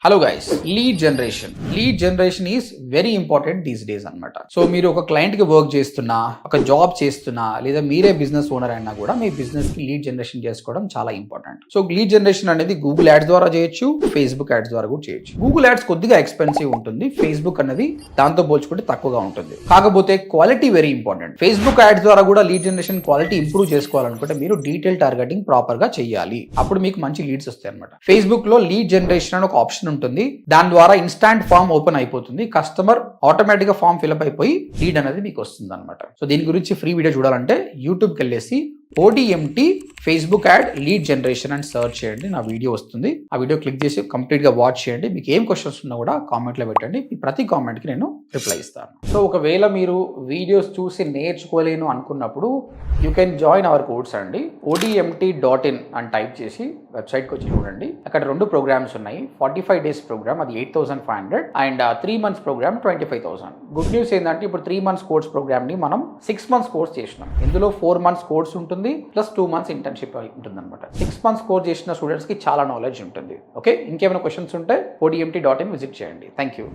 Hello guys, lead generation is very important these days అన్నమాట. So మీరు ఒక client కి వర్క్ చేస్తున్నా, ఒక జాబ్ చేస్తున్నా, లేదా మీరే బిజినెస్ ఓనర్ అయినా కూడా మీ బిజినెస్ కి లీడ్ జనరేషన్ చేసుకోవడం చాలా ఇంపార్టెంట్. సో లీడ్ జనరేషన్ అనేది గూగుల్ యాడ్స్ ద్వారా చేయొచ్చు, ఫేస్బుక్ యాడ్స్ ద్వారా కూడా చేయొచ్చు. గూగుల్ యాడ్స్ కొద్దిగా ఎక్స్పెన్సివ్ ఉంటుంది, ఫేస్బుక్ అనేది దాంతో పోల్చుకుంటే తక్కువగా ఉంటుంది. కాకపోతే quality very important. Facebook ads ద్వారా కూడా లీడ్ జనరేషన్ క్వాలిటీ ఇంప్రూవ్ చేసుకోవాలనుకుంటే మీరు డీటెయిల్ టార్గెటింగ్ ప్రాపర్ గా చేయాలి. అప్పుడు మీకు మంచి లీడ్స్ వస్తాయి అనమాట. ఫేస్బుక్ లో లీడ్ జనరేషన్ అని ఒక ఆప్షన్ ఉంటుంది. దాని ద్వారా ఇన్స్టాంట్ ఫామ్ ఓపెన్ అయిపోతుంది. కస్టమర్ ఆటోమేటిక్ గా ఫామ్ ఫిల్అప్ అయిపోయి లీడ్ అనేది మీకు వస్తుంది అనమాట. సో దీని గురించి ఫ్రీ వీడియో చూడాలంటే యూట్యూబ్కి వెళ్ళేసి ODMT Facebook add lead generation అని సర్చ్ చేయండి. నా వీడియో వస్తుంది. ఆ వీడియో క్లిక్ చేసి కంప్లీట్ గా వాచ్ చేయండి. మీకు ఏం క్వశ్చన్స్ ఉన్నా కూడా కామెంట్ లో పెట్టండి. మీ ప్రతి కామెంట్ కి నేను రిప్లై ఇస్తాను. సో ఒకవేళ మీరు వీడియోస్ చూసి నేర్చుకోలేను అనుకున్నప్పుడు you can join hour course అండి. ODMT.in అని టైప్ చేసి వెబ్సైట్కి వచ్చి చూడండి. అక్కడ 2 ప్రోగ్రామ్స్ ఉన్నాయి. 45 days ప్రోగ్రామ్, అది 8,500, and 3 months programme 25,000. Good news ఏంటంటే ఇప్పుడు 3 months కోర్స్ ప్రోగ్రామ్ ని మనం 6 months కోర్స్ చేసినాం. ఇందులో 4 months కోర్స్ ఉంటుంది ప్లస్ 2 months ఇంటర్న్షిప్ ఉంటుంది అనమాట. 6 months కోర్స్ చేసిన స్టూడెంట్స్ కి చాలా నాలెడ్జ్ ఉంటుంది. ఓకే, ఇంకేమైనా క్వశ్చన్స్ ఉంటే ODMT.in విజిట్ చేయండి. Thank you.